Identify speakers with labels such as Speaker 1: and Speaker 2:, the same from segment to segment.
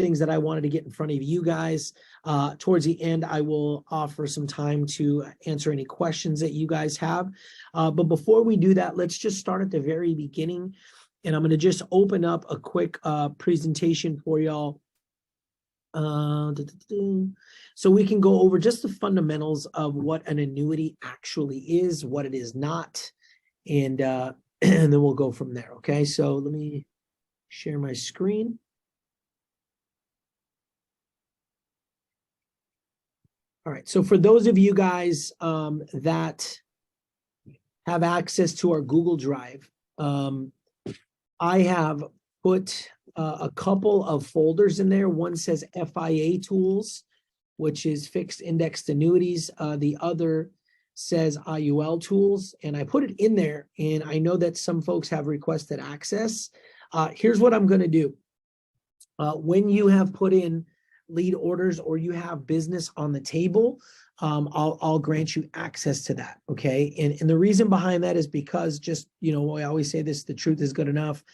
Speaker 1: things that I wanted to get in front of you guys. Towards the end, I will offer some time to answer any questions that you guys have. But before we do that, let's just start at the very beginning. And I'm going to just open up a quick presentation for y'all. So we can go over just the fundamentals of what an annuity actually is, what it is not, and and then we'll go from there. Okay, so let me share my screen. All right, so for those of you guys that have access to our Google Drive, I have put a couple of folders in there. One says FIA tools, which is fixed indexed annuities. The other says IUL tools, and I put it in there, and I know that some folks have requested access. Here's what I'm going to do. When you have put in lead orders or you have business on the table, I'll grant you access to that. Okay. And the reason behind that is because just, you know, I always say this, the truth is good enough.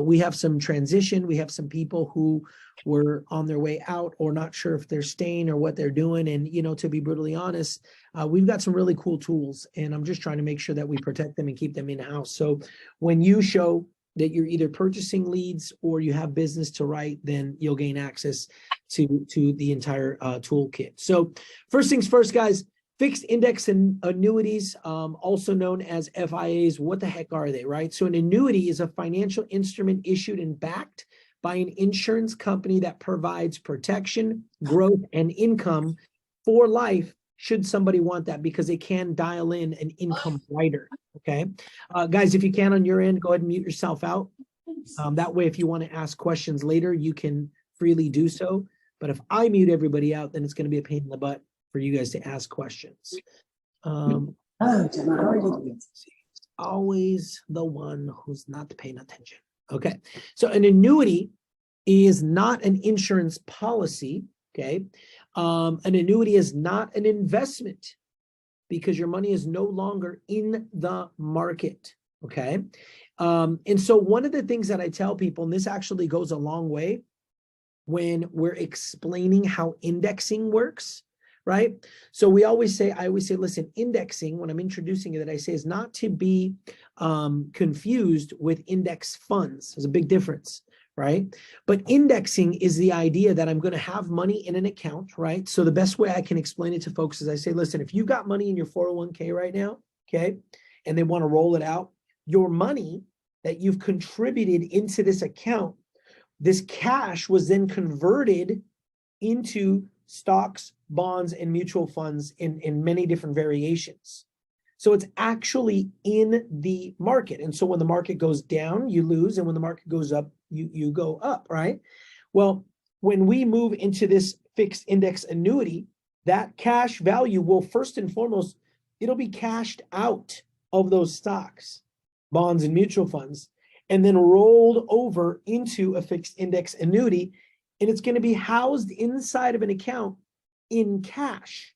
Speaker 1: We have some transition. We have some people who were on their way out or not sure if they're staying or what they're doing. And, you know, to be brutally honest, we've got some really cool tools, and I'm just trying to make sure that we protect them and keep them in-house. So when you show that you're either purchasing leads or you have business to write, then you'll gain access to the entire toolkit. So first things first, guys, fixed index and annuities, also known as FIAs, what the heck are they, right? So an annuity is a financial instrument issued and backed by an insurance company that provides protection, growth, and income for life should somebody want that, because they can dial in an income rider. Okay, guys, if you can on your end, go ahead and mute yourself out. That way, if you want to ask questions later, you can freely do so. But if I mute everybody out, then it's going to be a pain in the butt for you guys to ask questions. Always the one who's not paying attention. Okay, so an annuity is not an insurance policy. Okay, an annuity is not an investment, because your money is no longer in the market, okay? And so one of the things that I tell people, and this actually goes a long way when we're explaining how indexing works, right? So I always say, listen, indexing, when I'm introducing it, I say is not to be confused with index funds. There's a big difference, right? But indexing is the idea that I'm going to have money in an account, right? So the best way I can explain it to folks is I say, listen, if you've got money in your 401k right now, okay, and they want to roll it out, your money that you've contributed into this account, this cash was then converted into stocks, bonds, and mutual funds in many different variations. So it's actually in the market. And so when the market goes down, you lose. And when the market goes up, you go up, right? Well, when we move into this fixed index annuity, that cash value will first and foremost, it'll be cashed out of those stocks, bonds, and mutual funds, and then rolled over into a fixed index annuity. And it's going to be housed inside of an account in cash.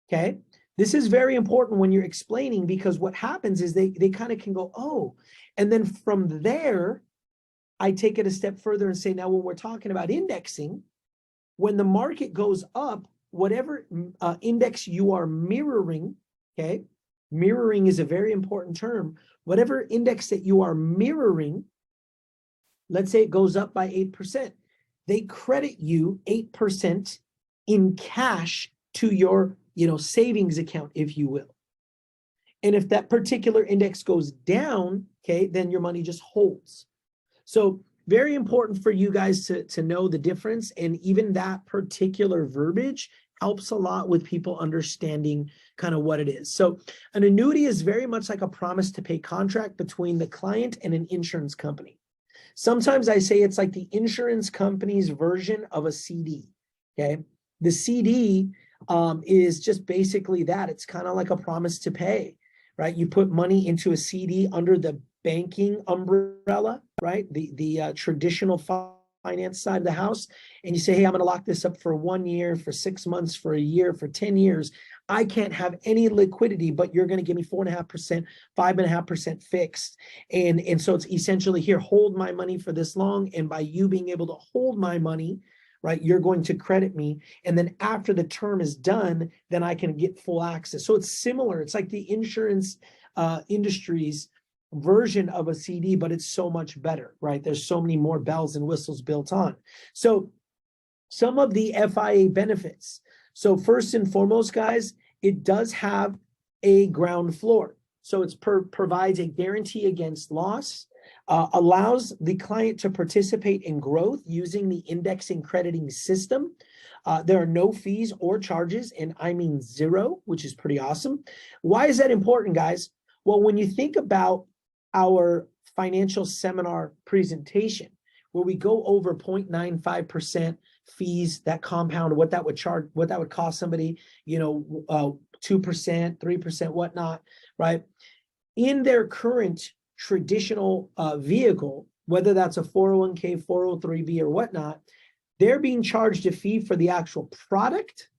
Speaker 1: Okay. This is very important when you're explaining, because what happens is they kind of can go, oh, and then from there, I take it a step further and say, now, when we're talking about indexing, when the market goes up, whatever index you are mirroring, okay, mirroring is a very important term. Whatever index that you are mirroring, let's say it goes up by 8%, they credit you 8% in cash to your, savings account, if you will. And if that particular index goes down, okay, then your money just holds. So very important for you guys to know the difference. And even that particular verbiage helps a lot with people understanding kind of what it is. So an annuity is very much like a promise to pay contract between the client and an insurance company. Sometimes I say it's like the insurance company's version of a CD, okay? The CD is just basically that. It's kind of like a promise to pay, right? You put money into a CD under the banking umbrella, right? The traditional finance side of the house, and you say, hey, I'm going to lock this up for 1 year, for 6 months, for a year, for 10 years, I can't have any liquidity, but you're going to give me 4.5%, 5.5% fixed. And so it's essentially, here, hold my money for this long. And by you being able to hold my money, right, you're going to credit me. And then after the term is done, then I can get full access. So it's similar. It's like the insurance industry's version of a CD, but it's so much better, right? There's so many more bells and whistles built on. So some of the FIA benefits. So first and foremost, guys, it does have a ground floor. So it's provides a guarantee against loss, allows the client to participate in growth using the indexing crediting system. There are no fees or charges, and I mean zero, which is pretty awesome. Why is that important, guys? Well, when you think about our financial seminar presentation, where we go over 0.95% fees that compound, what that would charge, what that would cost somebody, 2%, 3%, whatnot, right? In their current traditional vehicle, whether that's a 401k, 403b, or whatnot, they're being charged a fee for the actual product.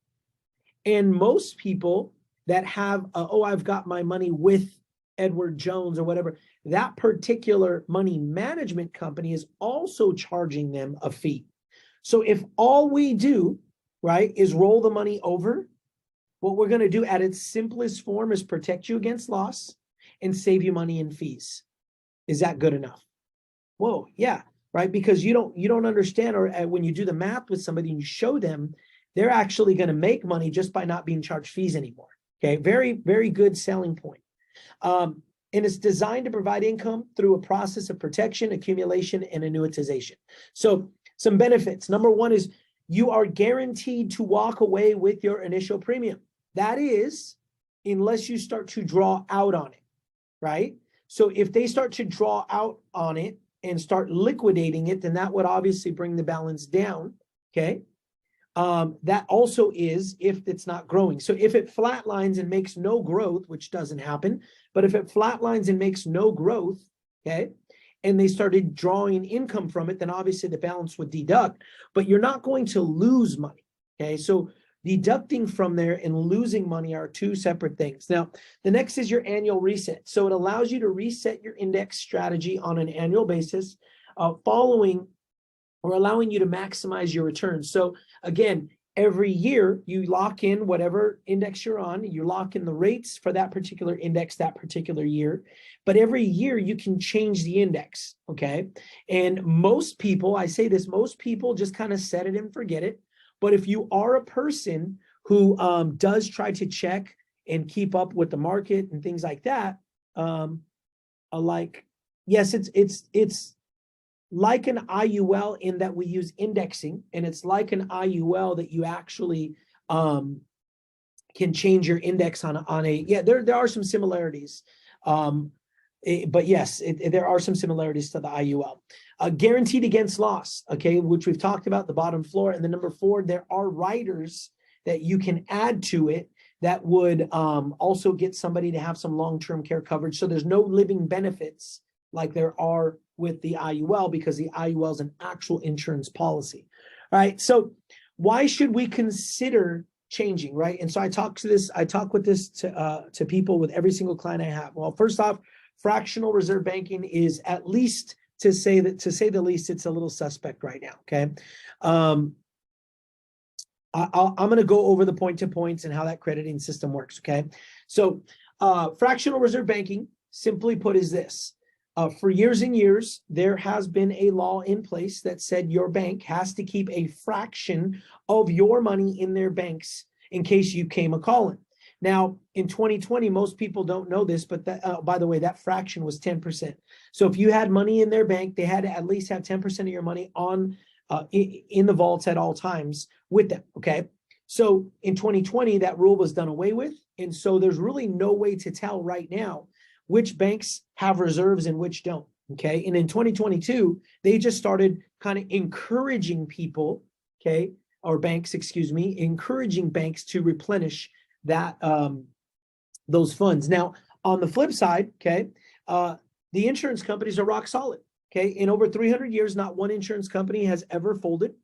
Speaker 1: And most people that have, I've got my money with Edward Jones or whatever, that particular money management company is also charging them a fee. So if all we do, right, is roll the money over, what we're going to do at its simplest form is protect you against loss and save you money in fees. Is that good enough? Whoa, yeah, right? Because you don't understand, or when you do the math with somebody and you show them, they're actually going to make money just by not being charged fees anymore. Okay, very, very good selling point. And it's designed to provide income through a process of protection, accumulation, and annuitization. So some benefits. Number one is you are guaranteed to walk away with your initial premium. That is, unless you start to draw out on it, right? So if they start to draw out on it and start liquidating it, then that would obviously bring the balance down, okay? That also is if it's not growing. So if it flatlines and makes no growth, which doesn't happen, but if it flatlines and makes no growth, okay, and they started drawing income from it, then obviously the balance would deduct, but you're not going to lose money, okay? So deducting from there and losing money are two separate things. Now, the next is your annual reset. So it allows you to reset your index strategy on an annual basis, following or allowing you to maximize your returns. So again, every year you lock in whatever index you're on, you lock in the rates for that particular index that particular year, but every year you can change the index, okay? And most people, I say this, most people just kind of set it and forget it. But if you are a person who does try to check and keep up with the market and things like that, yes, it's like an IUL in that we use indexing, and it's like an IUL that you actually can change your index on a yeah, there are some similarities. But yes, there are some similarities to the IUL. Guaranteed against loss, okay, which we've talked about, the bottom floor. And then number 4, there are riders that you can add to it that would also get somebody to have some long-term care coverage. So there's no living benefits like there are with the IUL, because the IUL is an actual insurance policy. All right, so why should we consider changing, right? And so I talk with this to people with every single client I have. Well, first off, fractional reserve banking is, at least to say the least, it's a little suspect right now, okay? I'm going to go over the point-to-points and how that crediting system works, okay? So fractional reserve banking, simply put, is this. For years and years, there has been a law in place that said your bank has to keep a fraction of your money in their banks in case you came a-calling. Now, in 2020, most people don't know this, but that, by the way, that fraction was 10%. So if you had money in their bank, they had to at least have 10% of your money on in the vaults at all times with them, okay? So in 2020, that rule was done away with. And so there's really no way to tell right now which banks have reserves and which don't, okay? And in 2022, they just started kind of encouraging people, okay, or banks, excuse me, encouraging banks to replenish that those funds. Now, on the flip side, okay, the insurance companies are rock solid. Okay, in over 300 years, not one insurance company has ever folded.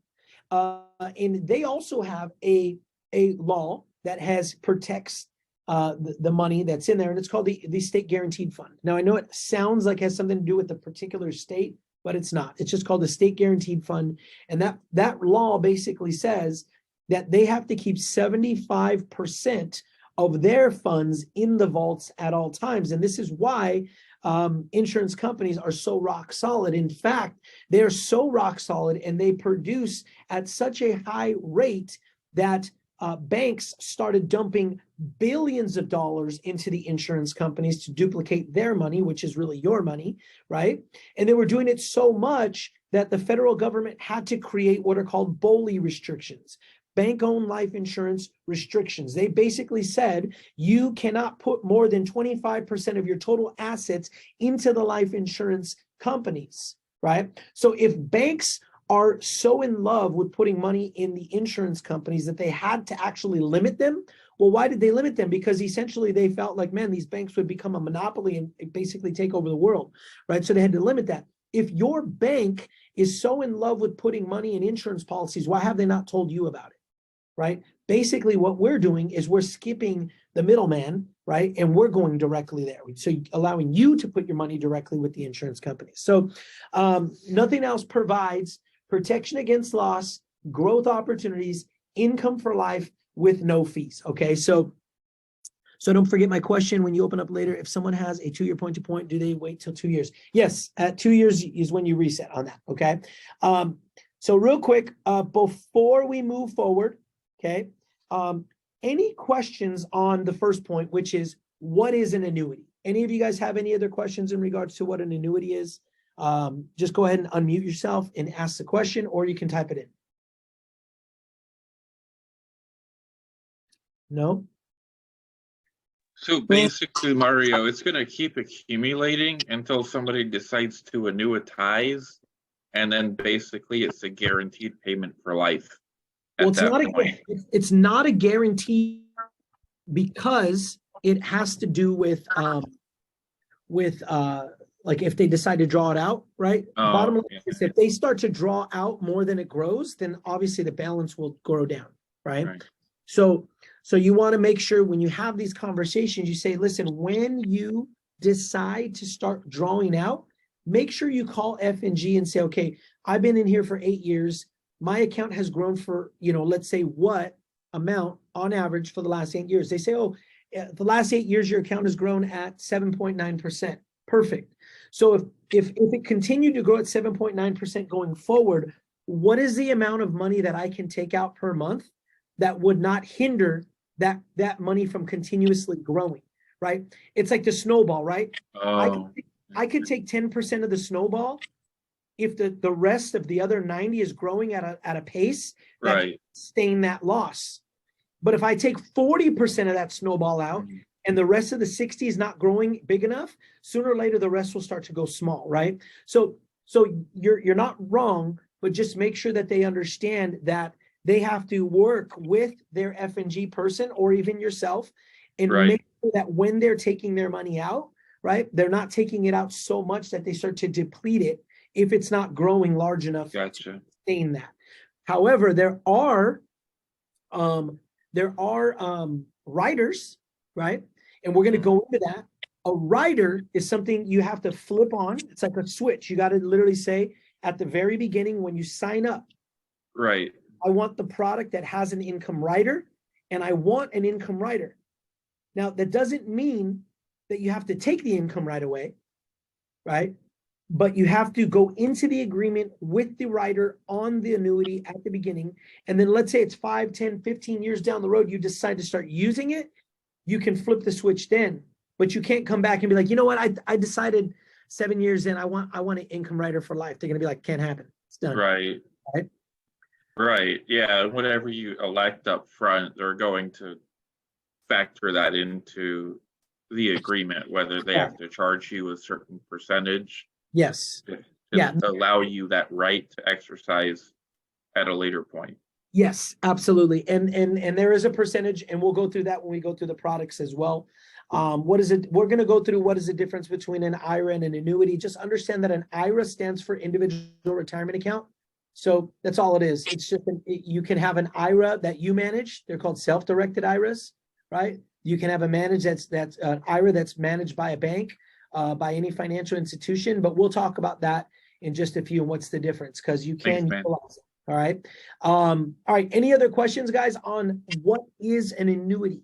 Speaker 1: And they also have a law that protects the money that's in there, and it's called the state guaranteed fund. Now, I know it sounds like it has something to do with the particular state, but it's not. It's just called the state guaranteed fund, and that law basically says that they have to keep 75% of their funds in the vaults at all times, and this is why insurance companies are so rock solid. In fact, they're so rock solid and they produce at such a high rate that banks started dumping billions of dollars into the insurance companies to duplicate their money, which is really your money, right? And they were doing it so much that the federal government had to create what are called BOLI restrictions, bank-owned life insurance restrictions. They basically said you cannot put more than 25% of your total assets into the life insurance companies, right? So if banks are so in love with putting money in the insurance companies that they had to actually limit them, well, why did they limit them? Because essentially they felt like, man, these banks would become a monopoly and basically take over the world, right? So they had to limit that. If your bank is so in love with putting money in insurance policies, why have they not told you about it? Right? Basically, what we're doing is we're skipping the middleman, right? And we're going directly there. So allowing you to put your money directly with the insurance companies. So nothing else provides protection against loss, growth opportunities, income for life with no fees. Okay. So don't forget my question when you open up later. If someone has a 2-year point to point, do they wait till 2 years? Yes, at 2 years is when you reset on that. Okay. So real quick, before we move forward, okay. Any questions on the first point, which is what is an annuity? Any of you guys have any other questions in regards to what an annuity is? Just go ahead and unmute yourself and ask the question, or you can type it in. No?
Speaker 2: So basically, Mario, it's going to keep accumulating until somebody decides to annuitize, and then basically it's a guaranteed payment for life.
Speaker 1: Well, it's not a guarantee because it has to do with like if they decide to draw it out, right? Bottom line is if they start to draw out more than it grows, then obviously the balance will grow down, right? So you want to make sure when you have these conversations, you say, listen, when you decide to start drawing out, make sure you call F&G and say, okay, I've been in here for 8 years. My account has grown for, let's say what amount on average for the last 8 years. They say, oh, the last 8 years, your account has grown at 7.9%. Perfect. So if it continued to grow at 7.9% going forward, what is the amount of money that I can take out per month that would not hinder that money from continuously growing, right? It's like the snowball, right? I could take 10% of the snowball if the rest of the other 90 is growing at a pace that can sustain that loss. But if I take 40% of that snowball out and the rest of the 60 is not growing big enough, sooner or later the rest will start to go small, right? So you're not wrong, but just make sure that they understand that they have to work with their F&G person or even yourself and make sure that when they're taking their money out, right, they're not taking it out so much that they start to deplete it if it's not growing large enough to sustain that. However, there are riders, right? And we're going to go into that. A rider is something you have to flip on. It's like a switch. You got to literally say at the very beginning when you sign up, I want the product that has an income rider, and I want an income rider. Now, that doesn't mean that you have to take the income right away, right? But you have to go into the agreement with the rider on the annuity at the beginning. And then let's say it's 5, 10, 15 years down the road, you decide to start using it, you can flip the switch then. But you can't come back and be like, you know what, I decided 7 years in, I want an income rider for life. They're going to be like, can't happen. It's done.
Speaker 2: Right. Yeah. Whatever you elect up front, they're going to factor that into the agreement, whether they have to charge you a certain percentage. To allow you that right to exercise at a later point.
Speaker 1: Yes, absolutely. And there is a percentage, and we'll go through that when we go through the products as well. What is it? We're going to go through what is the difference between an IRA and an annuity. Just understand that an IRA stands for individual retirement account. So that's all it is. It's just, you can have an IRA that you manage. They're called self-directed IRAs, right? You can have a that's an IRA that's managed by a bank, by any financial institution, but we'll talk about that in just a few and what's the difference, because you can utilize it. All right. All right. Any other questions, guys, on what is an annuity?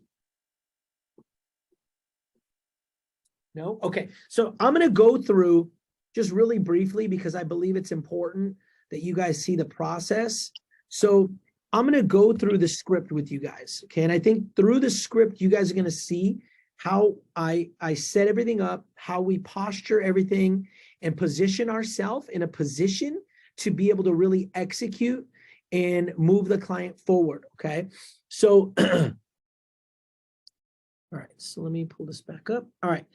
Speaker 1: No? Okay. So I'm going to go through just really briefly because I believe it's important that you guys see the process. So I'm going to go through the script with you guys. Okay. And I think through the script, you guys are going to see how I set everything up, how we posture everything and position ourselves in a position to be able to really execute and move the client forward. Okay. So, all right. So let me pull this back up. All right.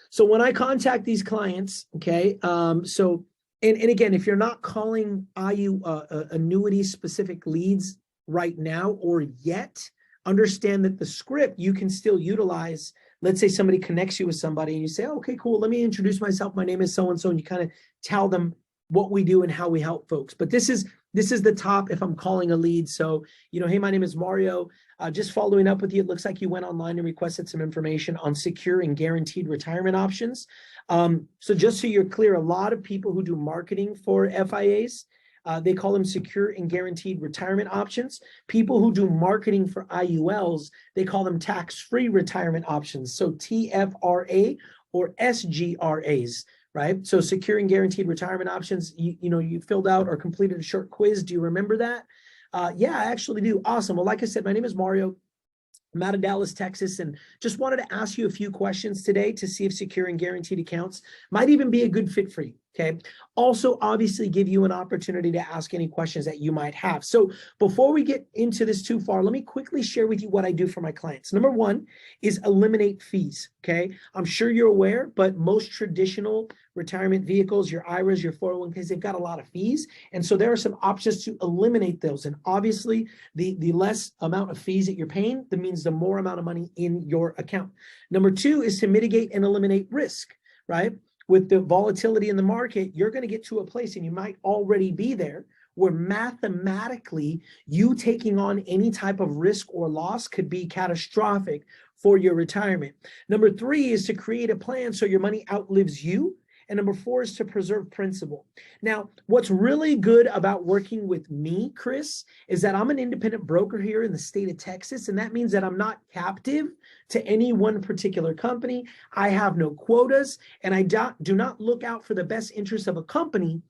Speaker 1: So when I contact these clients, okay. And again, if you're not calling annuity specific leads right now or yet, understand that the script you can still utilize. Let's say somebody connects you with somebody and you say, okay, cool. Let me introduce myself. My name is so-and-so. And you kind of tell them what we do and how we help folks. But this is the top if I'm calling a lead. So, hey, my name is Mario. Just following up with you. It looks like you went online and requested some information on secure and guaranteed retirement options. So just so you're clear, a lot of people who do marketing for FIAs, they call them secure and guaranteed retirement options. People who do marketing for IULs, they call them tax-free retirement options. So TFRA or SGRAs. Right? So secure and guaranteed retirement options, you filled out or completed a short quiz. Do you remember that? Yeah, I actually do. Awesome. Well, like I said, my name is Mario. I'm out of Dallas, Texas, and just wanted to ask you a few questions today to see if secure and guaranteed accounts might even be a good fit for you. Okay. Also, obviously, give you an opportunity to ask any questions that you might have. So before we get into this too far, let me quickly share with you what I do for my clients. Number one is eliminate fees. Okay. I'm sure you're aware, but most traditional retirement vehicles, your IRAs, your 401ks, they've got a lot of fees. And so there are some options to eliminate those. And obviously, the less amount of fees that you're paying, that means the more amount of money in your account. Number two is to mitigate and eliminate risk, right? With the volatility in the market, you're going to get to a place, and you might already be there, where mathematically you taking on any type of risk or loss could be catastrophic for your retirement. Number three is to create a plan so your money outlives you. And number four is to preserve principal. Now, what's really good about working with me, Chris, is that I'm an independent broker here in the state of Texas. And that means that I'm not captive to any one particular company. I have no quotas, and I do not look out for the best interest of a company.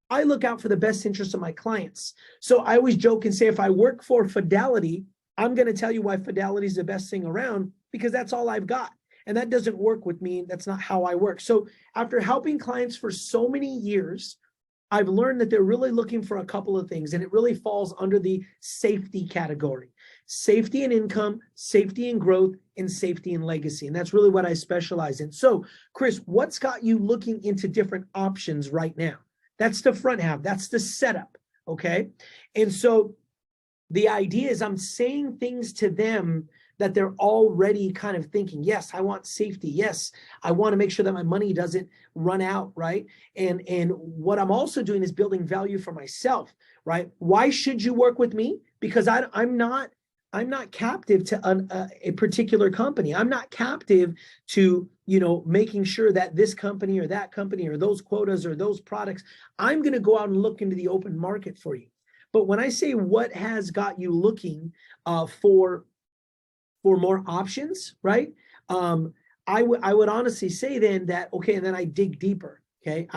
Speaker 1: I look out for the best interest of my clients. So I always joke and say, if I work for Fidelity, I'm going to tell you why Fidelity is the best thing around, because that's all I've got. And that doesn't work with me. That's not how I work. So after helping clients for so many years, I've learned that they're really looking for a couple of things, and it really falls under the safety category. Safety and income, safety and growth, and safety and legacy. And that's really what I specialize in. So, Chris, what's got you looking into different options right now? That's the front half. That's the setup, okay? And so the idea is I'm saying things to them that they're already kind of thinking, yes, I want safety. Yes, I want to make sure that my money doesn't run out, right? And what I'm also doing is building value for myself, right? Why should you work with me? Because I'm not captive to a particular company. I'm not captive to, making sure that this company or that company or those quotas or those products. I'm going to go out and look into the open market for you. But when I say what has got you looking for more options, right? I would honestly say then that, okay, and then I dig deeper, okay?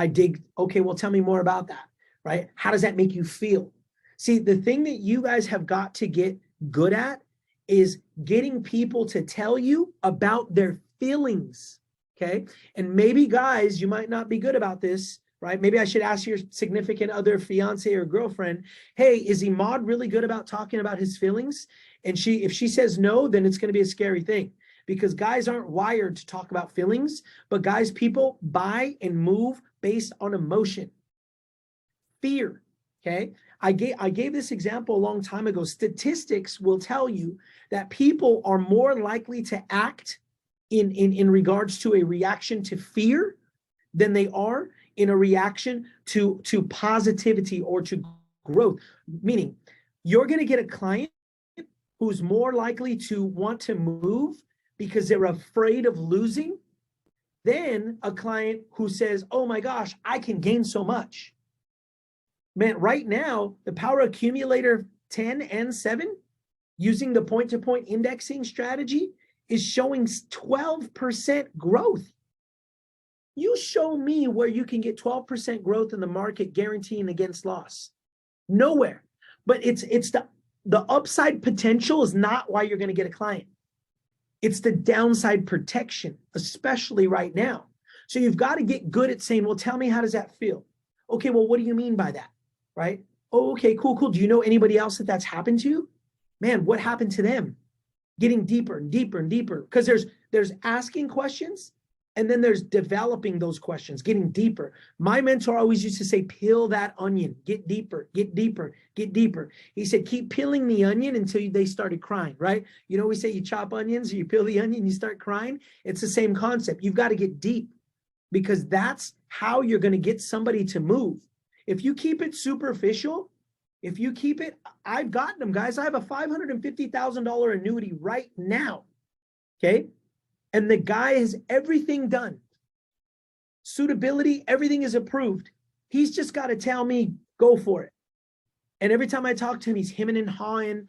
Speaker 1: Okay, well, tell me more about that, right? How does that make you feel? See, the thing that you guys have got to get good at is getting people to tell you about their feelings, okay? And maybe guys, you might not be good about this, right? Maybe I should ask your significant other, fiance or girlfriend, hey, is Imad really good about talking about his feelings? And if she says no, then it's going to be a scary thing, because guys aren't wired to talk about feelings, but guys, people buy and move based on emotion, fear. Okay. I gave this example a long time ago. Statistics will tell you that people are more likely to act in regards to a reaction to fear than they are in a reaction to positivity or to growth. Meaning, you're going to get a client who's more likely to want to move because they're afraid of losing than a client who says, oh my gosh, I can gain so much. Man, right now, the Power Accumulator 10 and 7, using the point-to-point indexing strategy, is showing 12% growth. You show me where you can get 12% growth in the market guaranteeing against loss. Nowhere. But it's the upside potential is not why you're going to get a client. It's the downside protection, especially right now. So you've got to get good at saying, well, tell me, how does that feel? Okay, well, what do you mean by that? Right? Oh, okay, cool. Do you know anybody else that's happened to? Man, what happened to them? Getting deeper and deeper and deeper. Because there's asking questions, and then there's developing those questions, getting deeper. My mentor always used to say, peel that onion, get deeper, get deeper, get deeper. He said, keep peeling the onion until they started crying, right? You know, we say you chop onions, or you peel the onion, you start crying. It's the same concept. You've got to get deep, because that's how you're going to get somebody to move. If you keep it superficial, if you keep it, I've gotten them, guys. I have a $550,000 annuity right now, okay? And the guy has everything done. Suitability, everything is approved. He's just got to tell me, go for it. And every time I talk to him, he's hemming and hawing.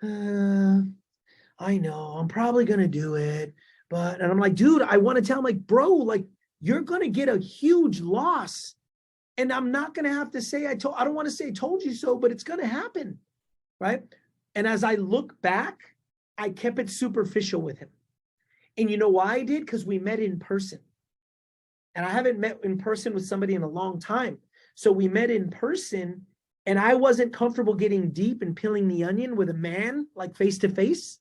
Speaker 1: I know, I'm probably going to do it. And I'm like, dude, I want to tell him, like, bro, like, you're going to get a huge loss. And I'm not going to have to say, I don't want to say I told you so, but it's going to happen, right? And as I look back, I kept it superficial with him. And you know why I did? Because we met in person. And I haven't met in person with somebody in a long time. So we met in person, and I wasn't comfortable getting deep and peeling the onion with a man, like face to face,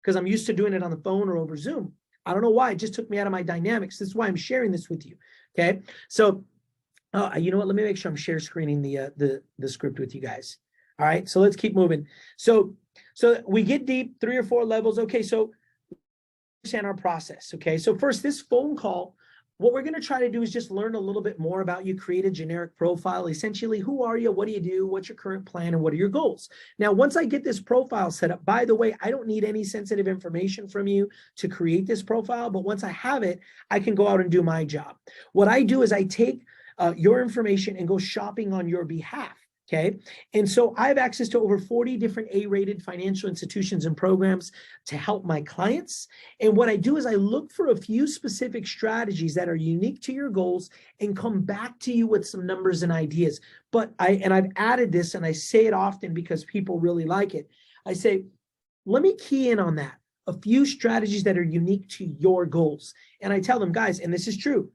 Speaker 1: because I'm used to doing it on the phone or over Zoom. I don't know why. It just took me out of my dynamics. This is why I'm sharing this with you. Okay. So, you know what? Let me make sure I'm share screening the script with you guys. All right. So let's keep moving. So we get deep, 3 or 4 levels. Okay. So understand our process. Okay. So first, this phone call, what we're going to try to do is just learn a little bit more about you, create a generic profile. Essentially, who are you? What do you do? What's your current plan? And what are your goals? Now, once I get this profile set up, by the way, I don't need any sensitive information from you to create this profile. But once I have it, I can go out and do my job. What I do is I take your information and go shopping on your behalf. Okay. And so I have access to over 40 different A-rated financial institutions and programs to help my clients. And what I do is I look for a few specific strategies that are unique to your goals and come back to you with some numbers and ideas. But I've added this, and I say it often because people really like it. I say, let me key in on that. A few strategies that are unique to your goals. And I tell them, guys, and this is true,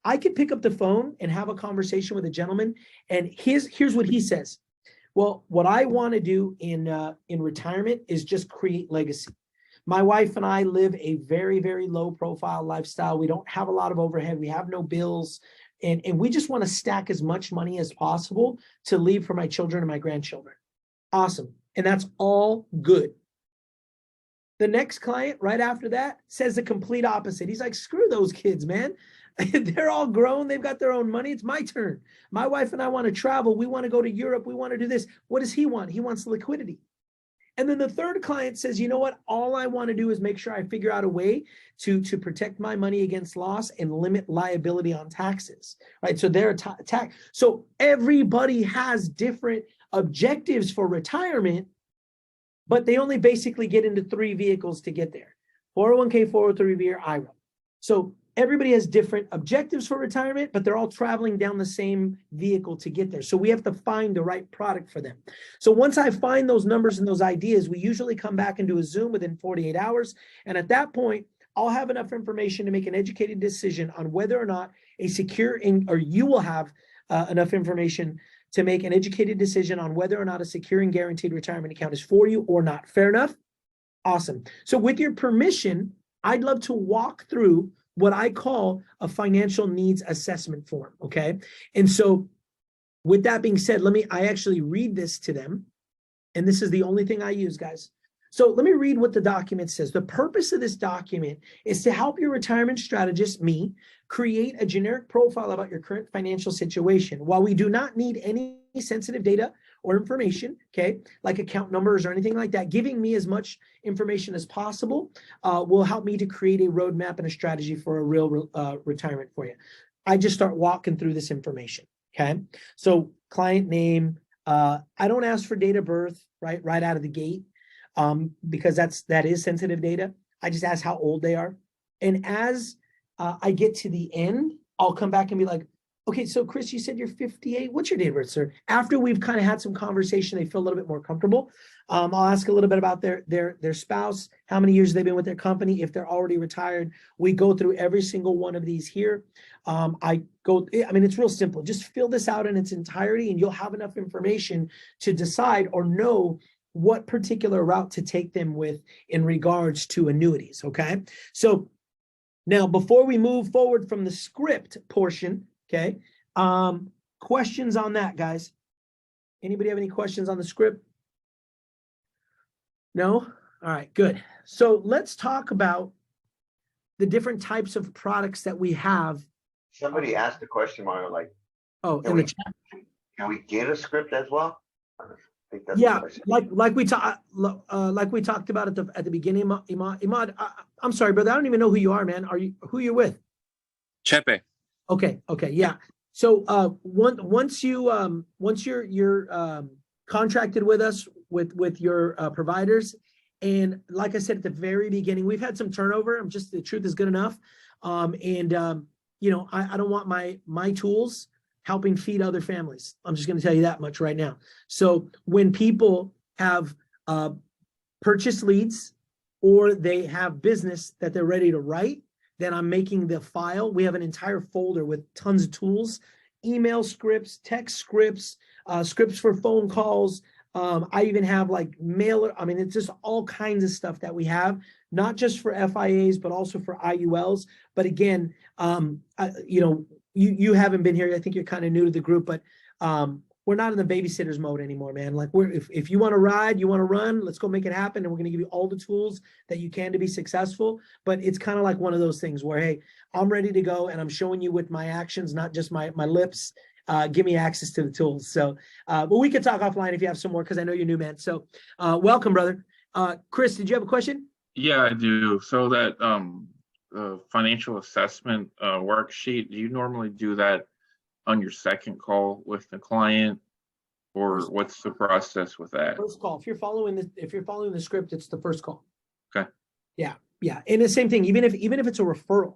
Speaker 1: I could pick up the phone and have a conversation with a gentleman, and here's what he says. Well, what I want to do in retirement is just create legacy. My wife and I live a very, very low profile lifestyle. We don't have a lot of overhead. We have no bills, and we just want to stack as much money as possible to leave for my children and my grandchildren. Awesome. And that's all good. The next client right after that says the complete opposite. He's like, screw those kids, man. They're all grown. They've got their own money. It's my turn. My wife and I want to travel. We want to go to Europe. We want to do this. What does he want? He wants liquidity. And then the third client says, you know what? All I want to do is make sure I figure out a way to protect my money against loss and limit liability on taxes, right? So they're tax. So everybody has different objectives for retirement, but they only basically get into 3 vehicles to get there: 401k, 403b, or IRA. So everybody has different objectives for retirement, but they're all traveling down the same vehicle to get there. So we have to find the right product for them. So once I find those numbers and those ideas, we usually come back and do a Zoom within 48 hours. And at that point, I'll have enough information to make an educated decision on whether or not you will have enough information to make an educated decision on whether or not a secure and guaranteed retirement account is for you or not. Fair enough? Awesome. So with your permission, I'd love to walk through what I call a financial needs assessment form, okay? And so with that being said, I actually read this to them. And this is the only thing I use, guys. So let me read what the document says. The purpose of this document is to help your retirement strategist, me, create a generic profile about your current financial situation. While we do not need any sensitive data or information, okay, like account numbers or anything like that, giving me as much information as possible will help me to create a roadmap and a strategy for a real retirement for you. I just start walking through this information, okay? So client name, I don't ask for date of birth, right out of the gate, because that is sensitive data. I just ask how old they are. And as I get to the end, I'll come back and be like, okay, so Chris, you said you're 58. What's your date of birth, sir? After we've kind of had some conversation, they feel a little bit more comfortable. I'll ask a little bit about their spouse, how many years they've been with their company. If they're already retired, we go through every single one of these here. It's real simple. Just fill this out in its entirety and you'll have enough information to decide or know what particular route to take them with in regards to annuities, okay? So now, before we move forward from the script portion, okay, questions on that, guys? Anybody have any questions on the script? No? All right, good. So let's talk about the different types of products that we have.
Speaker 3: Somebody asked a question, Mario, like,
Speaker 1: Oh,
Speaker 3: can we get a script as well? I think that's
Speaker 1: yeah, like we talked about at the beginning. Imad, I'm sorry, brother. I don't even know who you are, man. Who you with?
Speaker 4: Chepe.
Speaker 1: Okay, yeah. So once you're contracted with us with your providers, and like I said at the very beginning, we've had some turnover. The truth is good enough. I don't want my tools helping feed other families. I'm just going to tell you that much right now. So when people have purchase leads or they have business that they're ready to write, then I'm making the file. We have an entire folder with tons of tools, email scripts, text scripts, scripts for phone calls. I even have like mailer. It's just all kinds of stuff that we have, not just for FIAs, but also for IULs. But again, you haven't been here. I think you're kind of new to the group, but we're not in the babysitter's mode anymore, man. Like if you want to ride, you want to run, let's go make it happen. And we're going to give you all the tools that you can to be successful. But it's kind of like one of those things where, hey, I'm ready to go and I'm showing you with my actions, not just my lips. Give me access to the tools. So, but we could talk offline if you have some more, because I know you're new, man. So welcome, brother. Chris, did you have a question?
Speaker 2: Yeah, I do. So that financial assessment worksheet, do you normally do that on your second call with the client, or what's the process with that?
Speaker 1: First call. If you're following the script, it's the first call.
Speaker 2: Okay.
Speaker 1: Yeah. And the same thing, even if it's a referral,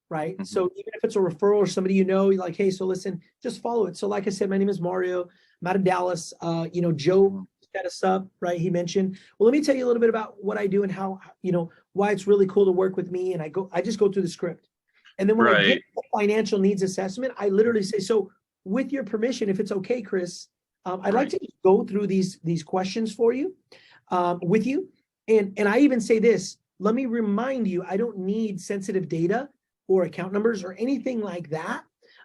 Speaker 1: right? Mm-hmm. So even if it's a referral or somebody you're like, hey, so listen, just follow it. So like I said, my name is Mario. I'm out of Dallas. Joe set us up, right? He mentioned. Well, let me tell you a little bit about what I do and how, why it's really cool to work with me. And I just go through the script. And then when I get the financial needs assessment, I literally say, so with your permission, if it's okay, Chris, I'd like to go through these questions for you, with you. And I even say this, let me remind you, I don't need sensitive data or account numbers or anything like that.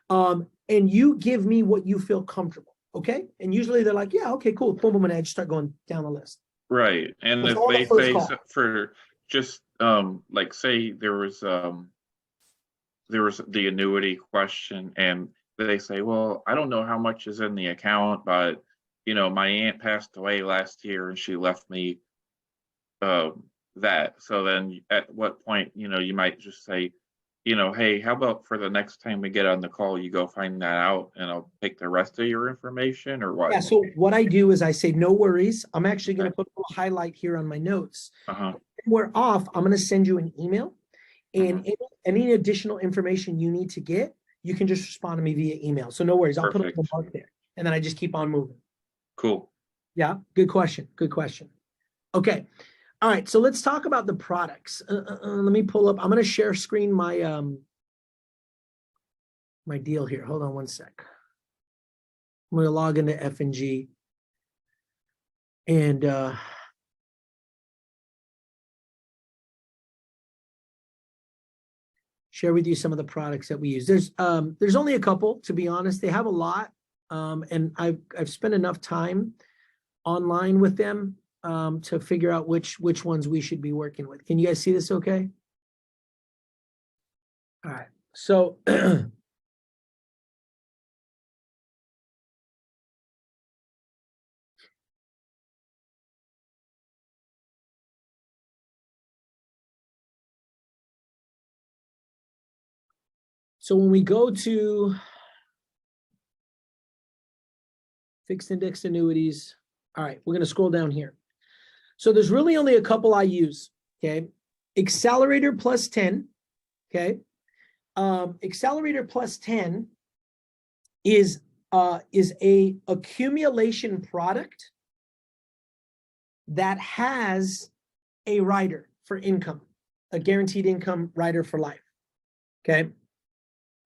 Speaker 1: And you give me what you feel comfortable. Okay. And usually they're like, yeah, okay, cool. Boom, boom. And I just start going down the list.
Speaker 2: Right. And if they say for just, like say there was the annuity question and they say, well, I don't know how much is in the account, but my aunt passed away last year and she left me that. So then at what point, you might just say, hey, how about for the next time we get on the call, you go find that out and I'll take the rest of your information, or what?
Speaker 1: Yeah, so what I do is I say, no worries. I'm actually going to put a little highlight here on my notes. When we're off, I'm going to send you an email, and any additional information you need to get, you can just respond to me via email. So no worries. I'll put a little mark there, and then I just keep on moving.
Speaker 2: Cool.
Speaker 1: Yeah, good question. Okay. All right, so let's talk about the products. Let me pull up. I'm going to share screen my my deal here. Hold on one sec. I'm going to log into F&G and share with you some of the products that we use. There's only a couple, to be honest. They have a lot, and I've spent enough time online with them to figure out which ones we should be working with. Can you guys see this okay? All right. So so when we go to fixed index annuities, all right, we're going to scroll down here. So there's really only a couple I use, okay? Accelerator plus 10, okay? Accelerator plus 10 is a accumulation product that has a rider for income, a guaranteed income rider for life, okay?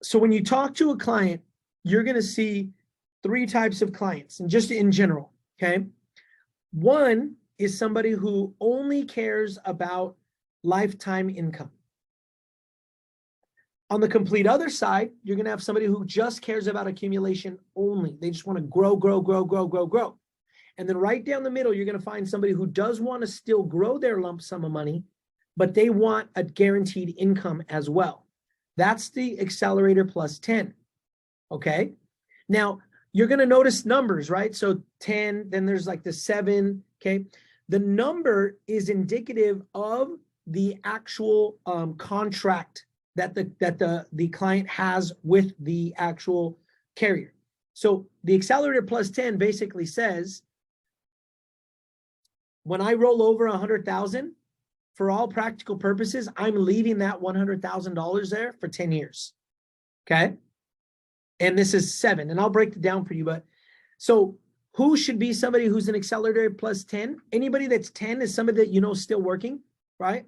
Speaker 1: So when you talk to a client, you're going to see three types of clients, and just in general, okay? One is somebody who only cares about lifetime income. On the complete other side, you're going to have somebody who just cares about accumulation only. They just want to grow, grow, grow, grow, grow, grow. And then right down the middle, you're going to find somebody who does want to still grow their lump sum of money, but they want a guaranteed income as well. That's the accelerator plus 10, okay? Now, you're going to notice numbers, right? So 10, then there's like the 7, okay? The number is indicative of the actual contract that the client has with the actual carrier. So the accelerator plus 10 basically says, when I roll over 100,000, for all practical purposes, I'm leaving that $100,000 there for 10 years, okay? And this is 7, and I'll break it down for you. But so who should be somebody who's an accelerator plus 10? Anybody that's 10 is somebody that you know still working, right?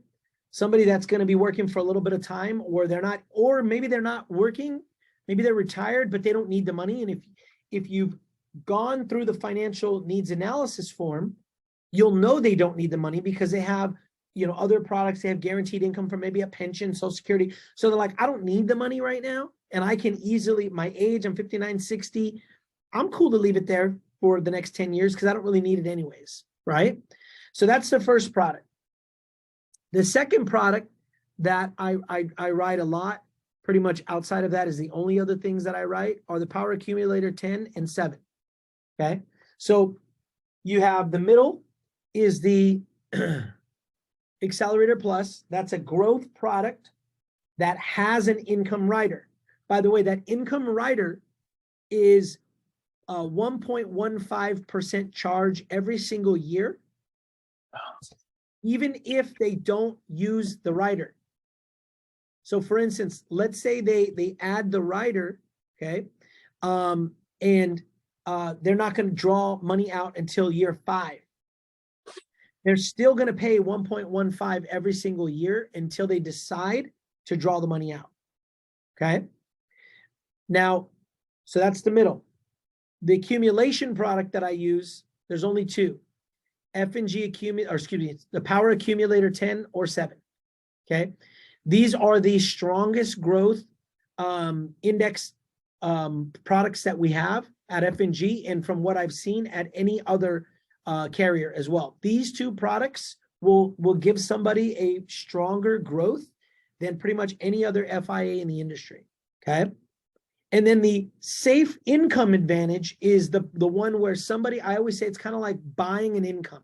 Speaker 1: Somebody that's going to be working for a little bit of time, or they're not, or maybe they're not working, maybe they're retired, but they don't need the money. And if you've gone through the financial needs analysis form, you'll know they don't need the money because they have, you know, other products. They have guaranteed income from maybe a pension, Social Security. So they're like, I don't need the money right now. And I can easily, my age, I'm 59, 60. I'm cool to leave it there for the next 10 years because I don't really need it anyways, right? So that's the first product. The second product that I write a lot, pretty much outside of that is the only other things that I write, are the Power Accumulator 10 and 7, okay? So you have the middle is the Accelerator Plus. That's a growth product that has an income rider. By the way, that income rider is a 1.15% charge every single year, even if they don't use the rider. So for instance, let's say they add the rider, okay, and they're not going to draw money out until year 5. They're still going to pay 1.15 every single year until they decide to draw the money out, okay? Now, so that's the middle. The accumulation product that I use, there's only 2. F&G accumulator, or excuse me, the Power Accumulator 10 or 7, okay? These are the strongest growth index products that we have at F&G, and from what I've seen at any other carrier as well. These 2 products will give somebody a stronger growth than pretty much any other FIA in the industry, okay? And then the safe income advantage is the one where somebody, I always say it's kind of like buying an income,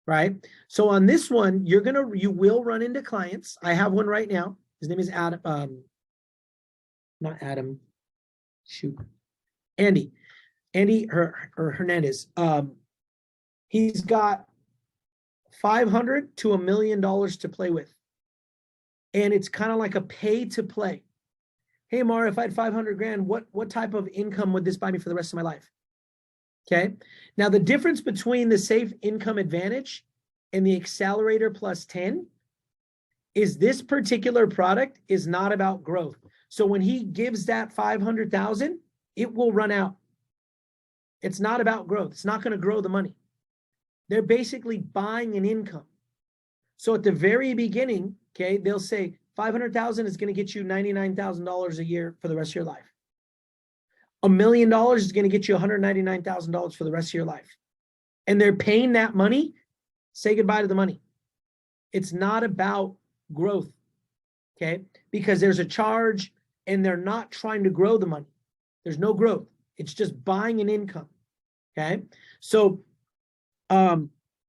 Speaker 1: right? So on this one, you will run into clients. I have one right now. His name is Adam, not Adam, shoot, Andy Hernandez. He's got $500 to $1 million to play with. And it's kind of like a pay to play. Hey, Mara, if I had 500 grand, what type of income would this buy me for the rest of my life? Okay. Now, the difference between the safe income advantage and the accelerator plus 10 is this particular product is not about growth. So when he gives that 500,000, it will run out. It's not about growth. It's not going to grow the money. They're basically buying an income. So at the very beginning, okay, they'll say, 500,000 is going to get you $99,000 a year for the rest of your life. $1 million is going to get you $199,000 for the rest of your life. and they're paying that money, say goodbye to the money. It's not about growth, okay? Because there's a charge and they're not trying to grow the money. There's no growth. It's just buying an income, okay? So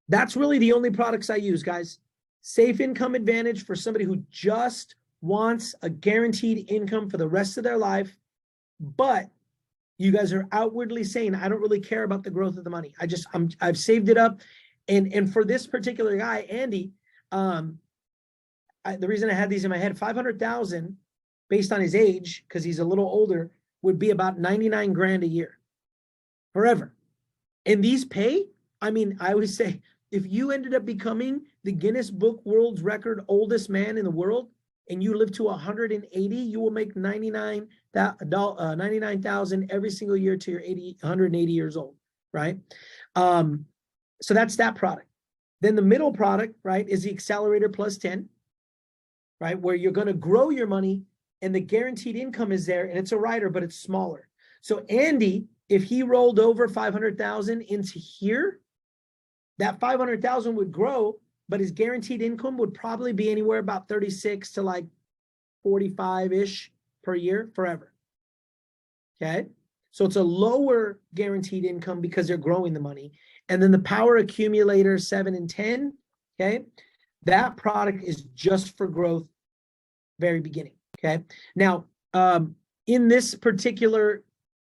Speaker 1: that's really the only products I use, guys. Safe Income Advantage for somebody who just wants a guaranteed income for the rest of their life, but you guys are outwardly saying, I don't really care about the growth of the money. I've saved it up. And for this particular guy, Andy, the reason I had these in my head, 500,000 based on his age, because he's a little older, would be about 99 grand a year forever. And these pay, I mean, I always say, if you ended up becoming the Guinness Book World's Record oldest man in the world, and you live to 180, you will make 99,000 every single year to your 180 years old, right? So that's that product. Then the middle product, right, is the Accelerator Plus 10, right, where you're going to grow your money and the guaranteed income is there, and it's a rider, but it's smaller. So Andy, if he rolled over 500,000 into here, that 500,000 would grow, but his guaranteed income would probably be anywhere about 36 to like 45-ish per year forever. Okay. So it's a lower guaranteed income because they're growing the money. And then the Power Accumulator 7 and 10, okay, that product is just for growth, very beginning. Okay. Now, in this particular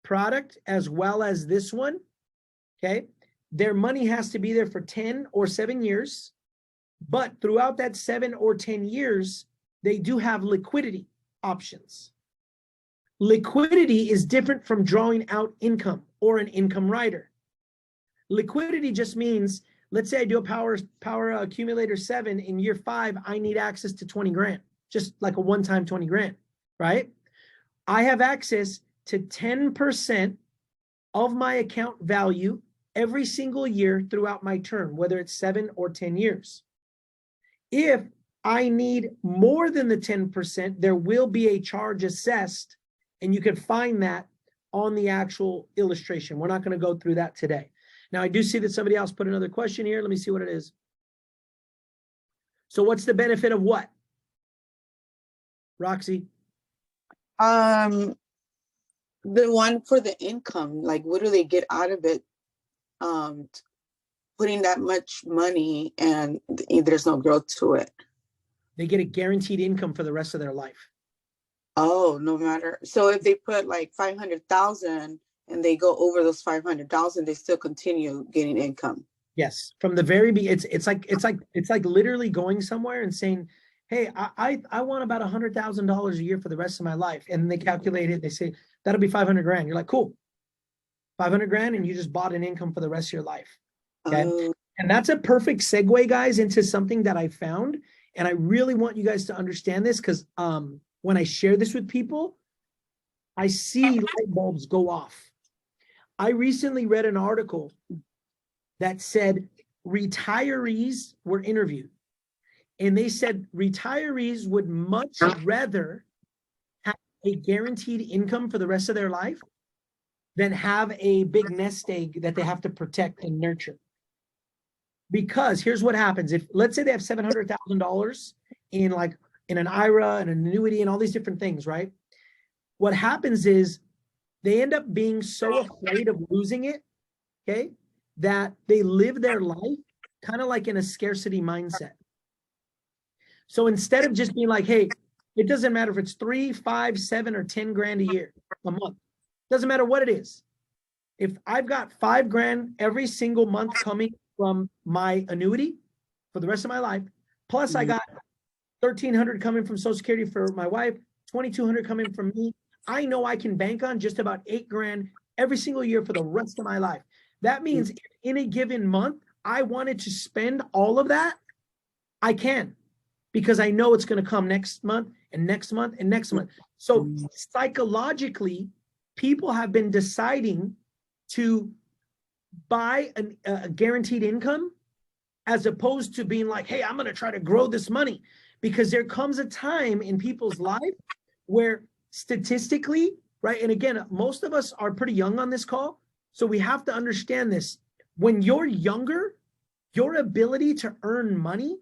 Speaker 1: product, as well as this one, okay, their money has to be there for 10 or 7 years. But throughout that 7 or 10 years, they do have liquidity options. Liquidity is different from drawing out income or an income rider. Liquidity just means, let's say I do a power accumulator 7 in year 5, I need access to 20 grand, just like a one-time 20 grand, right? I have access to 10% of my account value every single year throughout my term, whether it's 7 or 10 years. If I need more than the 10%, there will be a charge assessed, and you can find that on the actual illustration. We're not going to go through that today. Now, I do see that somebody else put another question here. Let me see what it is. So what's the benefit of what? Roxy?
Speaker 4: The one for the income, like what do they get out of it? Putting that much money and there's no growth to it.
Speaker 1: They get a guaranteed income for the rest of their life.
Speaker 4: Oh, no matter. So if they put like 500,000 and they go over those 500,000, they still continue getting income.
Speaker 1: Yes, from the very beginning, it's like literally going somewhere and saying, "Hey, I want about $100,000 a year for the rest of my life," and they calculate it. They say that'll be 500 grand. You're like, cool, 500 grand, and you just bought an income for the rest of your life. Okay, and that's a perfect segue, guys, into something that I found, and I really want you guys to understand this because when I share this with people, I see light bulbs go off. I recently read an article that said retirees were interviewed, and they said retirees would much rather have a guaranteed income for the rest of their life than have a big nest egg that they have to protect and nurture. Because here's what happens. If let's say they have $700,000 in an IRA and an annuity and all these different things, right? What happens is they end up being so afraid of losing it, okay, that they live their life kind of like in a scarcity mindset. So instead of just being like, hey, it doesn't matter if it's 3, 5, 7, or 10 grand a year, a month, doesn't matter what it is. If I've got 5 grand every single month coming from my annuity for the rest of my life, plus I got 1,300 coming from Social Security for my wife, 2,200 coming from me, I know I can bank on just about 8 grand every single year for the rest of my life. That means if in a given month, I wanted to spend all of that, I can, because I know it's going to come next month and next month and next month. So psychologically, people have been deciding to buy a guaranteed income as opposed to being like, hey, I'm going to try to grow this money, because there comes a time in people's life where statistically, right? And again, most of us are pretty young on this call, so we have to understand this. when you're younger, your ability to earn money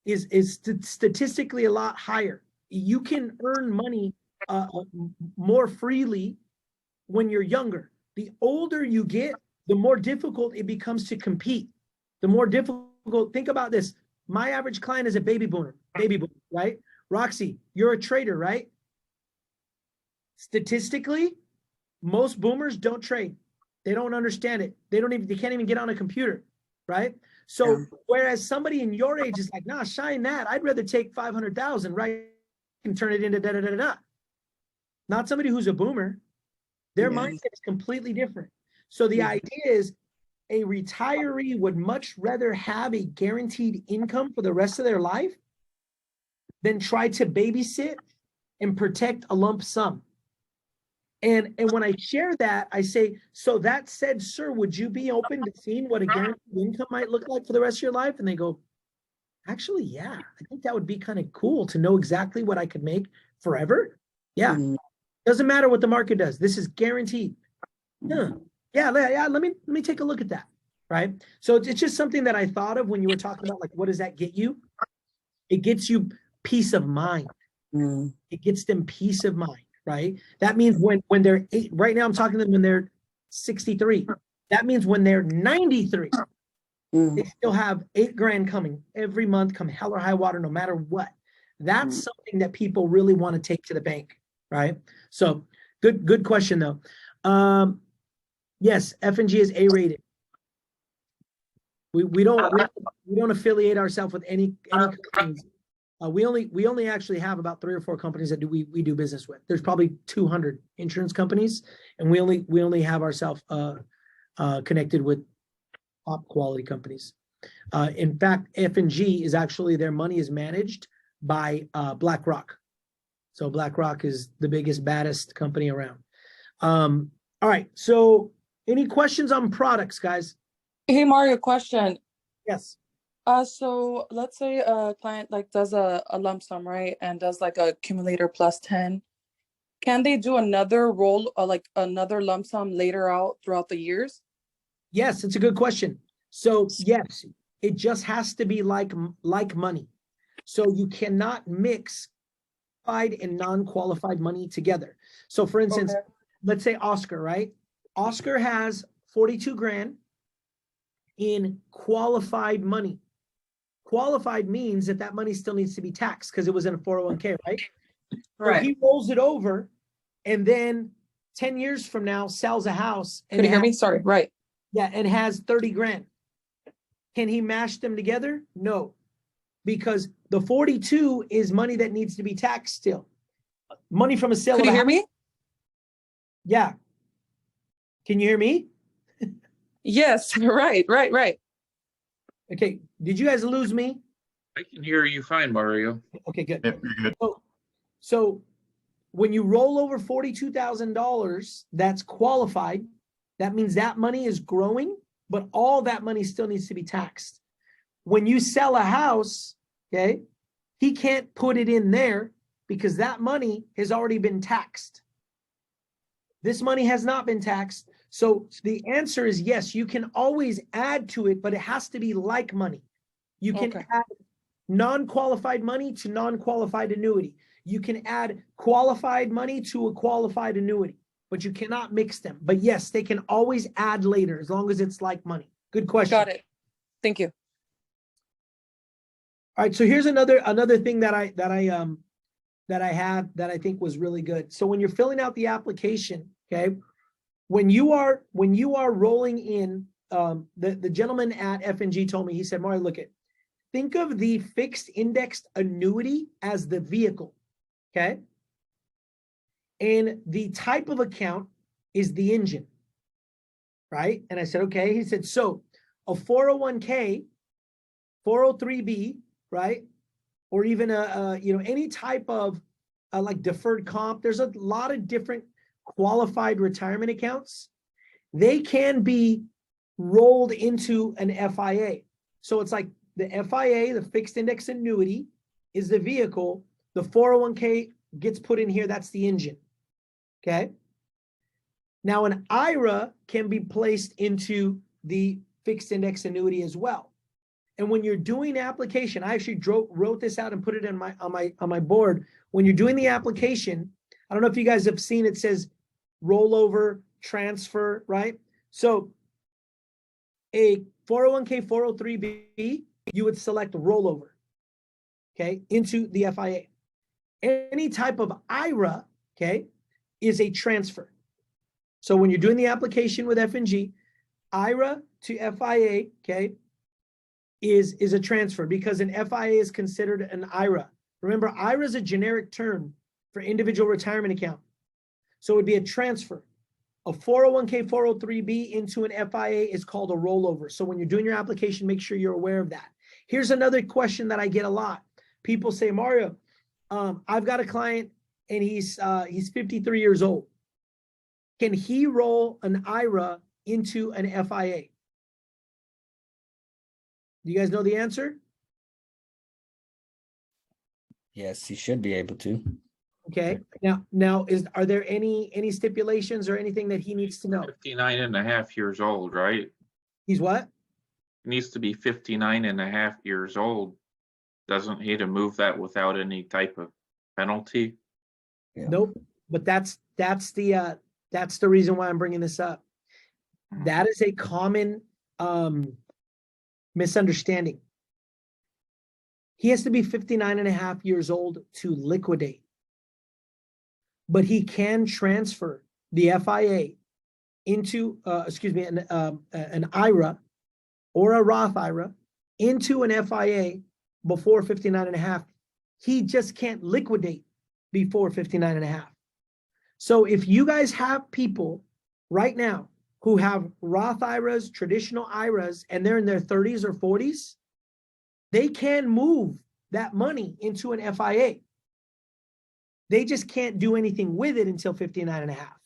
Speaker 1: is statistically a lot higher. You can earn money more freely when you're younger. The older you get, the more difficult it becomes to compete. The more difficult, think about this. My average client is a baby boomer, right? Roxy, you're a trader, right? Statistically, most boomers don't trade. They don't understand it. They can't even get on a computer, right? So whereas somebody in your age is like, nah, shine that. I'd rather take 500,000, right? And turn it into da-da-da-da-da. Not somebody who's a boomer. Their mindset is completely different. So the idea is a retiree would much rather have a guaranteed income for the rest of their life than try to babysit and protect a lump sum. And when I share that, I say, so that said, sir, would you be open to seeing what a guaranteed income might look like for the rest of your life? And they go, actually, yeah, I think that would be kind of cool to know exactly what I could make forever. Yeah. Doesn't matter what the market does. This is guaranteed. Yeah. Let me take a look at that. Right. So it's just something that I thought of when you were talking about, like, what does that get you? It gets you peace of mind. It gets them peace of mind. Right. That means when they're right now, I'm talking to them when they're 63. That means when they're 93, they still have $8,000 coming every month, come hell or high water, no matter what. That's something that people really want to take to the bank. Right. So good question though. Yes, F&G is A-rated. We don't affiliate ourselves with any companies. We only actually have about 3 or 4 companies that we do business with. There's probably 200 insurance companies, and we only have ourselves connected with top quality companies. In fact, F&G is actually, their money is managed by BlackRock. So BlackRock is the biggest, baddest company around. All right. So any questions on products, guys?
Speaker 5: Hey, Mario, question.
Speaker 1: Yes.
Speaker 5: So let's say a client like does a lump sum, right? And does like a accumulator plus 10. Can they do another roll or like another lump sum later out throughout the years?
Speaker 1: Yes, it's a good question. So yes, it just has to be like money. So you cannot mix qualified and non-qualified money together. So for instance, let's say Oscar, right? Oscar has 42 grand in qualified money. Qualified means that money still needs to be taxed because it was in a 401k, right? Right. So he rolls it over and then 10 years from now sells a house. And
Speaker 5: Could you hear me? Sorry. Right.
Speaker 1: Yeah. And has 30 grand. Can he mash them together? No, because the 42 is money that needs to be taxed still. Money from a sale.
Speaker 5: Could you hear me?
Speaker 1: Yeah. Can you hear me?
Speaker 5: Yes. Right.
Speaker 1: Okay. Did you guys lose me?
Speaker 2: I can hear you fine, Mario.
Speaker 1: Okay, good.
Speaker 6: Yep, you're good.
Speaker 1: So when you roll over $42,000, that's qualified. That means that money is growing, but all that money still needs to be taxed. When you sell a house, okay, he can't put it in there because that money has already been taxed. This money has not been taxed. So the answer is yes, you can always add to it, but it has to be like money. You can add non-qualified money to non-qualified annuity. You can add qualified money to a qualified annuity, but you cannot mix them. But yes, they can always add later as long as it's like money. Good question.
Speaker 5: Got it. Thank you.
Speaker 1: All right. So here's another thing that I have that I think was really good. So when you're filling out the application, okay, when you are rolling in, the gentleman at F&G told me, he said, Mario, think of the fixed indexed annuity as the vehicle, okay? And the type of account is the engine, right? And I said, okay. He said, so a 401k, 403b, right? Or even any type of like deferred comp. There's a lot of different qualified retirement accounts. They can be rolled into an FIA. So it's like the FIA, the fixed index annuity, is the vehicle. The 401k gets put in here. That's the engine. Okay. Now an IRA can be placed into the fixed index annuity as well. And when you're doing the application, I actually wrote this out and put it in on my board. When you're doing the application, I don't know if you guys have seen, it says rollover, transfer, right? So a 401k, 403b, you would select rollover, okay, into the FIA. Any type of IRA, okay, is a transfer. So when you're doing the application with F&G, IRA to FIA, okay, is a transfer because an FIA is considered an IRA. Remember, IRA is a generic term for individual retirement account. So it would be a transfer. A 401k, 403b into an FIA is called a rollover. So when you're doing your application, make sure you're aware of that. Here's another question that I get a lot. People say, Mario, I've got a client and he's 53 years old. Can he roll an IRA into an FIA? Do you guys know the answer?
Speaker 6: Yes, he should be able to.
Speaker 1: Okay. Now are there any stipulations or anything that he needs to know?
Speaker 2: 59 and a half years old, right?
Speaker 1: He's what?
Speaker 2: He needs to be 59 and a half years old. Doesn't he to move that without any type of penalty?
Speaker 6: Yeah.
Speaker 1: Nope. But that's the reason why I'm bringing this up. That is a common misunderstanding. He has to be 59 and a half years old to liquidate. But he can transfer the FIA into, an IRA or a Roth IRA into an FIA before 59 and a half. He just can't liquidate before 59 and a half. So if you guys have people right now who have Roth IRAs, traditional IRAs, and they're in their 30s or 40s, they can move that money into an FIA. They just can't do anything with it until 59 and a half.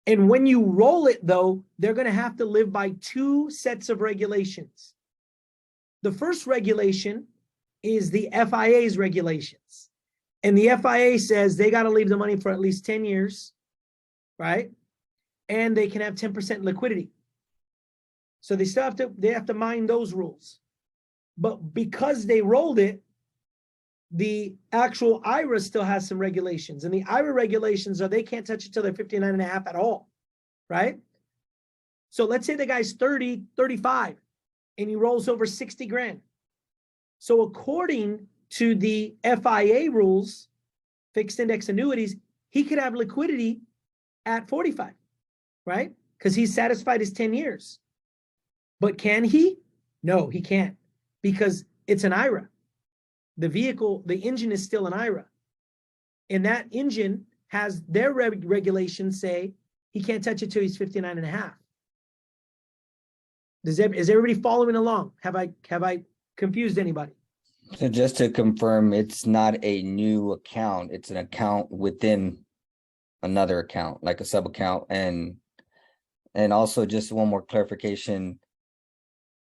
Speaker 1: And when you roll it, though, they're going to have to live by two sets of regulations. The first regulation is the FIA's regulations. And the FIA says they got to leave the money for at least 10 years, right? And they can have 10% liquidity. So they still have to mind those rules. But because they rolled it, the actual IRA still has some regulations. And the IRA regulations are they can't touch it till they're 59 and a half at all, right? So let's say the guy's 30, 35, and he rolls over 60 grand. So according to the FIA rules, fixed index annuities, he could have liquidity at 45, right? Because he's satisfied his 10 years. But can he? No, he can't, because it's an IRA. The vehicle, the engine is still an IRA. And that engine has their regulations say he can't touch it till he's 59 and a half. Is everybody following along? Have I confused anybody?
Speaker 6: So just to confirm, it's not a new account. It's an account within another account, like a sub account. And also just one more clarification.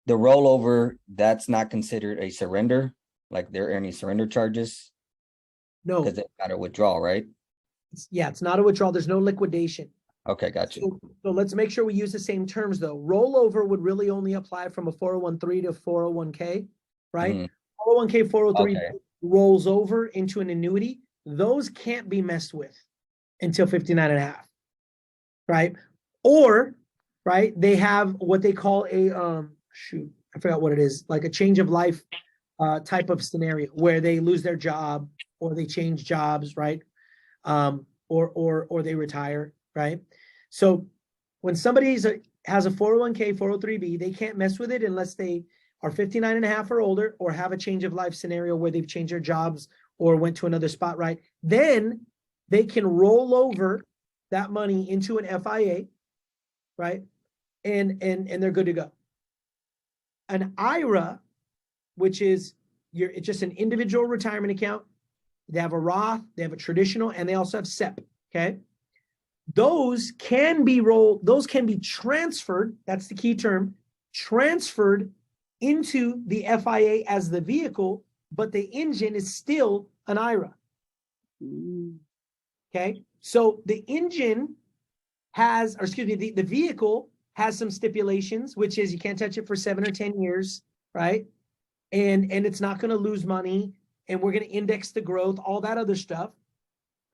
Speaker 6: The rollover, that's not considered a surrender. Like there are any surrender charges?
Speaker 1: No.
Speaker 6: Because it's not a withdrawal, right?
Speaker 1: It's not a withdrawal. There's no liquidation.
Speaker 6: Okay, got you.
Speaker 1: So let's make sure we use the same terms though. Rollover would really only apply from a 401(k) to 401k, right?
Speaker 6: Mhm.
Speaker 1: 401k, 403
Speaker 6: Okay.
Speaker 1: rolls over into an annuity. Those can't be messed with until 59 and a half, right? Or, right, they have what they call a, I forgot what it is, like a change of life type of scenario where they lose their job or they change jobs, right? Or they retire, right? So when somebody has a 401k, 403b, they can't mess with it unless they are 59 and a half or older or have a change of life scenario where they've changed their jobs or went to another spot, right? Then they can roll over that money into an FIA, right? And they're good to go. An IRA, which is it's just an individual retirement account. They have a Roth, they have a traditional, and they also have SEP, okay? Those can be transferred, that's the key term, transferred into the FIA as the vehicle, but the engine is still an IRA. Okay? So the engine the vehicle has some stipulations, which is you can't touch it for 7 or 10 years, right? And it's not going to lose money, and we're going to index the growth, all that other stuff.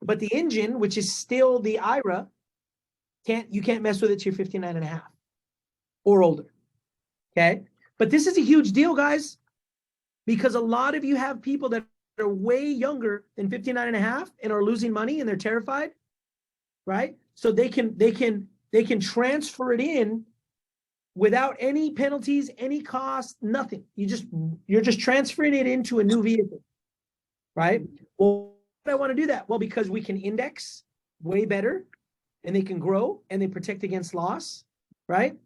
Speaker 1: But the engine, which is still the IRA, you can't mess with it till you're 59 and a half or older. Okay. But this is a huge deal, guys, because a lot of you have people that are way younger than 59 and a half and are losing money and they're terrified, right? So they can transfer it in without any penalties, any cost, nothing. You're just transferring it into a new vehicle, right? Well, why do I want to do that? Well, because we can index way better, and they can grow, and they protect against loss, right?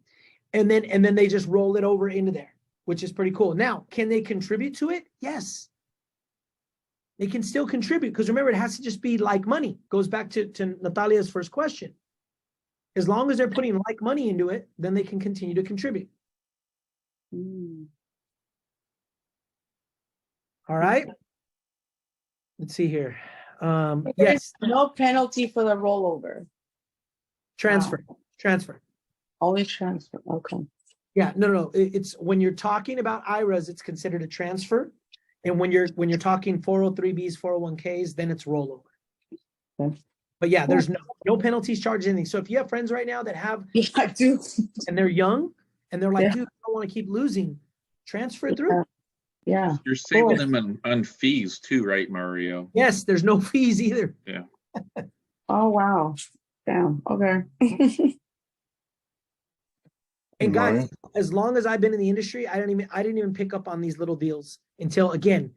Speaker 1: And then they just roll it over into there, which is pretty cool. Now, can they contribute to it? Yes. They can still contribute, because remember, it has to just be like money. Goes back to Natalia's first question. As long as they're putting like money into it, then they can continue to contribute. All right. Let's see here. Yes.
Speaker 4: No penalty for the rollover.
Speaker 1: Transfer. Transfer.
Speaker 4: Only transfer. Okay.
Speaker 1: Yeah, no. It's when you're talking about IRAs, it's considered a transfer. And when you're talking 403Bs, 401Ks, then it's rollover.
Speaker 4: Okay.
Speaker 1: But yeah, there's no penalties, charges, anything. So if you have friends right now that have,
Speaker 4: Yeah, I do.
Speaker 1: and they're young, and they're like,
Speaker 4: Yeah.
Speaker 1: dude, I don't want to keep losing, transfer it through.
Speaker 4: Yeah.
Speaker 2: You're saving them on fees too, right, Mario?
Speaker 1: Yes, there's no fees either.
Speaker 4: Oh, wow. Damn. Okay.
Speaker 1: And guys,
Speaker 7: Mario?
Speaker 1: as long as I've been in the industry, I didn't even pick up on these little deals until, again,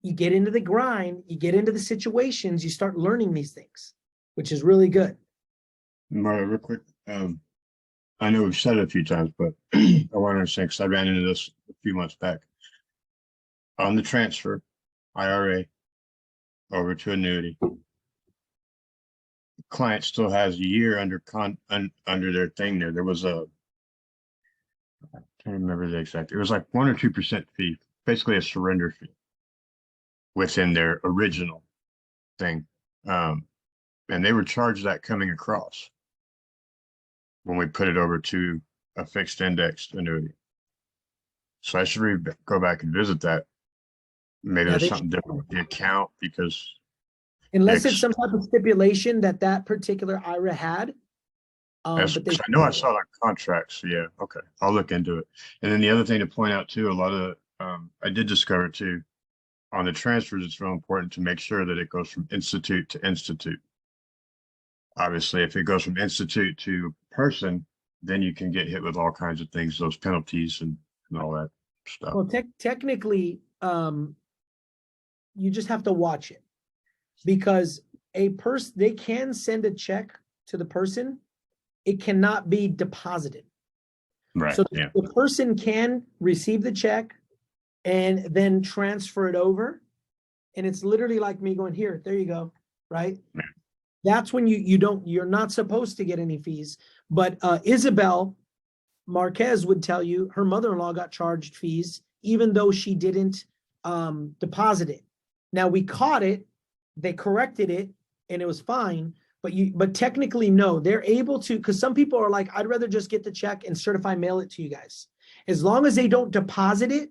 Speaker 1: you get into the grind, you get into the situations, you start learning these things, which is really good.
Speaker 7: Mario, real quick. I know we've said it a few times, but I want to understand, because I ran into this a few months back. On the transfer, IRA over to annuity, the client still has a year under their thing there. There was I can't remember the exact, it was like 1 or 2% fee, basically a surrender fee within their original thing. And they were charged that coming across when we put it over to a fixed indexed annuity. So I should go back and visit that. Maybe
Speaker 1: Yeah,
Speaker 7: there's something different with the account, because
Speaker 1: Unless it's some type of stipulation that particular IRA had.
Speaker 7: that's,
Speaker 1: But they,
Speaker 7: 'cause I know I saw that contract. So yeah, okay, I'll look into it. And then the other thing to point out too, a lot of I did discover too, on the transfers, it's real important to make sure that it goes from institute to institute. Obviously, if it goes from institute to person, then you can get hit with all kinds of things, those penalties and all that stuff.
Speaker 1: well, technically, you just have to watch it, because they can send a check to the person. It cannot be deposited.
Speaker 7: Right,
Speaker 1: So
Speaker 7: yeah.
Speaker 1: the person can receive the check and then transfer it over. And it's literally like me going, here, there you go, right?
Speaker 7: Yeah.
Speaker 1: That's when you're not supposed to get any fees. But Isabel Marquez would tell you her mother-in-law got charged fees, even though she didn't deposit it. Now we caught it, they corrected it, and it was fine. But technically, no, they're able to, because some people are like, I'd rather just get the check and certify mail it to you guys. As long as they don't deposit it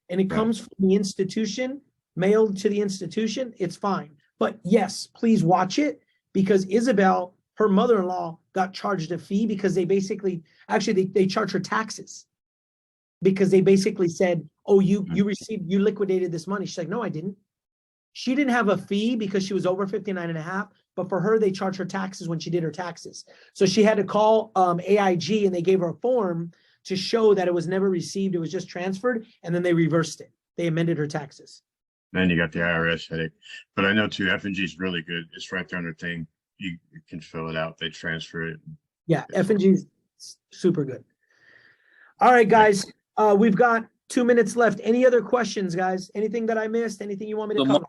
Speaker 1: and it comes from the institution, mailed to the institution, it's fine. But yes, please watch it, because Isabel, her mother-in-law, got charged a fee because they basically, actually they charge her taxes, because they basically said, oh, you liquidated this money. She's like, no, I didn't. She didn't have a fee because she was over 59 and a half, but for her, they charged her taxes when she did her taxes. So she had to call AIG, and they gave her a form to show that it was never received. It was just transferred, and then they reversed it. They amended her taxes.
Speaker 7: Then you got the IRS headache. But I know too, F&G is really good. It's right there on their thing. You can fill it out. They transfer it.
Speaker 1: Yeah, F&G is super good. All right, guys, we've got 2 minutes left. Any other questions, guys? Anything that I missed? Anything you want me to cover?